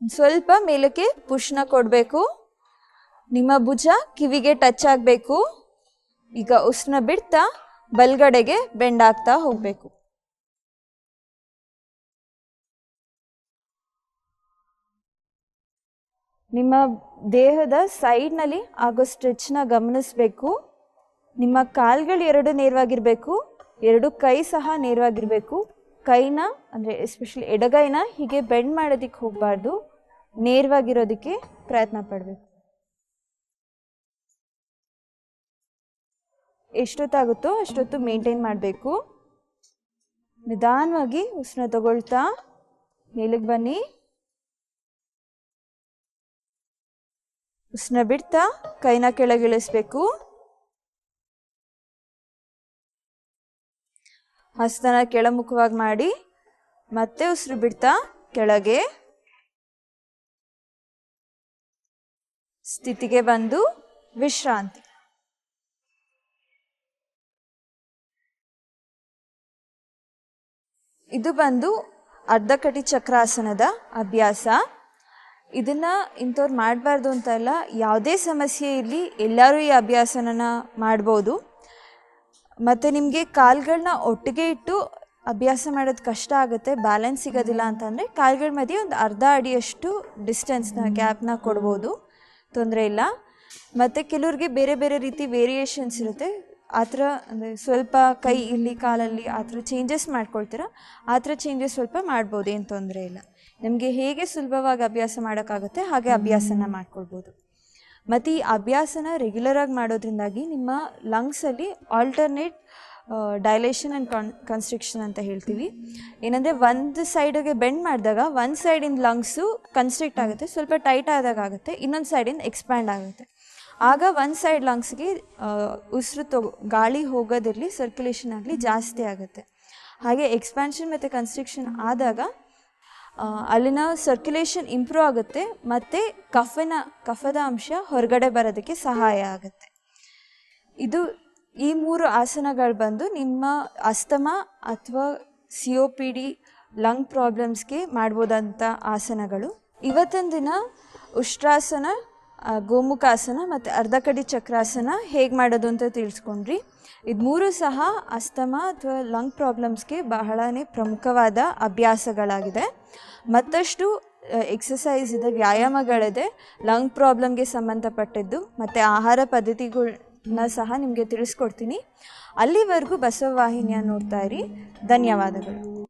ಸ್ವಲ್ಪ ಮೇಲಕ್ಕೆ ಪುಷ್ನ ಕೊಡಬೇಕು. ನಿಮ್ಮ ಭುಜ ಕಿವಿಗೆ ಟಚ್ ಆಗಬೇಕು. ಈಗ ಉಸಿರನ್ನ ಬಿಡ್ತಾ ಬಲ್ಗಡೆಗೆ ಬೆಂಡ್ ಆಗ್ತಾ ಹೋಗಬೇಕು. ನಿಮ್ಮ ದೇಹದ ಸೈಡ್ನಲ್ಲಿ ಆಗೋ ಸ್ಟ್ರೆಚ್ನ ಗಮನಿಸಬೇಕು. ನಿಮ್ಮ ಕಾಲ್ಗಳು ಎರಡು ನೇರವಾಗಿರಬೇಕು, ಎರಡು ಕೈ ಸಹ ನೇರವಾಗಿರಬೇಕು. ಕೈನ ಅಂದರೆ ಎಸ್ಪೆಷಲಿ ಎಡಗೈನ ಹೀಗೆ ಬೆಂಡ್ ಮಾಡೋದಕ್ಕೆ ಹೋಗಬಾರ್ದು, ನೇರವಾಗಿರೋದಕ್ಕೆ ಪ್ರಯತ್ನ ಪಡಬೇಕು. ಎಷ್ಟೊತ್ತಾಗುತ್ತೋ ಅಷ್ಟೊತ್ತು ಮೇಂಟೈನ್ ಮಾಡಬೇಕು. ನಿಧಾನವಾಗಿ ಉಸಿರನ್ನ ತಗೊಳ್ತಾ ಮೇಲಕ್ಕೆ ಬನ್ನಿ. ಉಸಿರನ್ನ ಬಿಡ್ತಾ ಕೈನ ಕೆಳಗಿಳಿಸ್ಬೇಕು. ಹಸ್ತನ ಕೆಳಮುಖವಾಗಿ ಮಾಡಿ ಮತ್ತೆ ಉಸಿರು ಬಿಡ್ತಾ ಕೆಳಗೆ ಸ್ಥಿತಿಗೆ ಬಂದು ವಿಶ್ರಾಂತಿ. ಇದು ಬಂದು ಅರ್ಧಕಟಿ ಚಕ್ರಾಸನದ ಅಭ್ಯಾಸ. ಇದನ್ನ ಇಂಥವ್ರು ಮಾಡಬಾರ್ದು ಅಂತ ಇಲ್ಲ, ಯಾವುದೇ ಸಮಸ್ಯೆ ಇರಲಿ ಎಲ್ಲರೂ ಈ ಅಭ್ಯಾಸನ ಮಾಡ್ಬೋದು. ಮತ್ತು ನಿಮಗೆ ಕಾಲ್ಗಳನ್ನ ಒಟ್ಟಿಗೆ ಇಟ್ಟು ಅಭ್ಯಾಸ ಮಾಡೋದು ಕಷ್ಟ ಆಗುತ್ತೆ, ಬ್ಯಾಲೆನ್ಸ್ ಸಿಗೋದಿಲ್ಲ ಅಂತಂದರೆ ಕಾಲ್ಗಳ ಮಧ್ಯೆ ಒಂದು ಅರ್ಧ ಅಡಿಯಷ್ಟು ಡಿಸ್ಟೆನ್ಸ್ನ ಗ್ಯಾಪ್ನ ಕೊಡ್ಬೋದು, ತೊಂದರೆ ಇಲ್ಲ. ಮತ್ತು ಕೆಲವ್ರಿಗೆ ಬೇರೆ ಬೇರೆ ರೀತಿ ವೇರಿಯೇಷನ್ಸ್ ಇರುತ್ತೆ. ಆ ಥರ ಅಂದರೆ ಸ್ವಲ್ಪ ಕೈ ಇಲ್ಲಿ ಕಾಲಲ್ಲಿ ಆ ಥರ ಚೇಂಜಸ್ ಮಾಡ್ಕೊಳ್ತೀರ, ಆ ಥರ ಚೇಂಜಸ್ ಸ್ವಲ್ಪ ಮಾಡ್ಬೋದು, ಏನು ತೊಂದರೆ ಇಲ್ಲ. ನಿಮಗೆ ಹೇಗೆ ಸುಲಭವಾಗಿ ಅಭ್ಯಾಸ ಮಾಡೋಕ್ಕಾಗುತ್ತೆ ಹಾಗೆ ಅಭ್ಯಾಸನ ಮಾಡ್ಕೊಳ್ಬೋದು. ಮತ್ತು ಈ ಅಭ್ಯಾಸನ ರೆಗ್ಯುಲರಾಗಿ ಮಾಡೋದ್ರಿಂದಾಗಿ ನಿಮ್ಮ ಲಂಗ್ಸಲ್ಲಿ ಆಲ್ಟರ್ನೇಟ್ ಡೈಲೇಷನ್ ಆ್ಯಂಡ್ ಕನ್ಸ್ಟ್ರಿಕ್ಷನ್ ಅಂತ ಹೇಳ್ತೀವಿ. ಏನಂದರೆ ಒಂದು ಸೈಡಿಗೆ ಬೆಂಡ್ ಮಾಡಿದಾಗ ಒಂದು ಸೈಡಿಂದ ಲಂಗ್ಸು ಕನ್ಸ್ಟ್ರಿಕ್ಟ್ ಆಗುತ್ತೆ, ಸ್ವಲ್ಪ ಟೈಟ್ ಆದಾಗ ಆಗುತ್ತೆ, ಇನ್ನೊಂದು ಸೈಡಿಂದ ಎಕ್ಸ್ಪ್ಯಾಂಡ್ ಆಗುತ್ತೆ. ಆಗ ಒಂದು ಸೈಡ್ ಲಂಗ್ಸ್ಗೆ ಉಸಿರು ಗಾಳಿ ಹೋಗೋದಿರಲಿ ಸರ್ಕ್ಯುಲೇಷನ್ ಆಗಲಿ ಜಾಸ್ತಿ ಆಗುತ್ತೆ. ಹಾಗೆ ಎಕ್ಸ್ಪ್ಯಾನ್ಷನ್ ಮತ್ತು ಕನ್ಸ್ಟ್ರಿಕ್ಷನ್ ಆದಾಗ ಅಲ್ಲಿನ ಸರ್ಕ್ಯುಲೇಷನ್ ಇಂಪ್ರೂವ್ ಆಗುತ್ತೆ ಮತ್ತು ಕಫದ ಅಂಶ ಹೊರಗಡೆ ಬರೋದಕ್ಕೆ ಸಹಾಯ ಆಗುತ್ತೆ. ಈ 3 ಆಸನಗಳು ಬಂದು ನಿಮ್ಮ ಅಸ್ತಮಾ ಅಥವಾ COPD ಲಂಗ್ ಪ್ರಾಬ್ಲಮ್ಸ್ಗೆ ಮಾಡ್ಬೋದಂಥ ಆಸನಗಳು. ಇವತ್ತಿನ ದಿನ ಉಷ್ಟ್ರಾಸನ, ಗೋಮುಖಾಸನ ಮತ್ತು ಅರ್ಧಕಟಿ ಚಕ್ರಾಸನ ಹೇಗೆ ಮಾಡೋದು ಅಂತ ತಿಳಿಸ್ಕೊಂಡ್ರಿ. ಇದು 3 ಸಹ ಅಸ್ತಮಾ ಅಥವಾ ಲಂಗ್ ಪ್ರಾಬ್ಲಮ್ಸ್ಗೆ ಬಹಳನೇ ಪ್ರಮುಖವಾದ ಅಭ್ಯಾಸಗಳಾಗಿದೆ. ಮತ್ತಷ್ಟು ಎಕ್ಸಸೈಸ್ ಇದೆ, ವ್ಯಾಯಾಮಗಳಿದೆ ಲಂಗ್ ಪ್ರಾಬ್ಲಮ್ಗೆ ಸಂಬಂಧಪಟ್ಟಿದ್ದು, ಮತ್ತು ಆಹಾರ ಪದ್ಧತಿಗಳನ್ನ ಸಹ ನಿಮಗೆ ತಿಳಿಸ್ಕೊಡ್ತೀನಿ. ಅಲ್ಲಿವರೆಗೂ ಬಸವವಾಹಿನಿಯ ನೋಡ್ತಾ ಇರಿ. ಧನ್ಯವಾದಗಳು.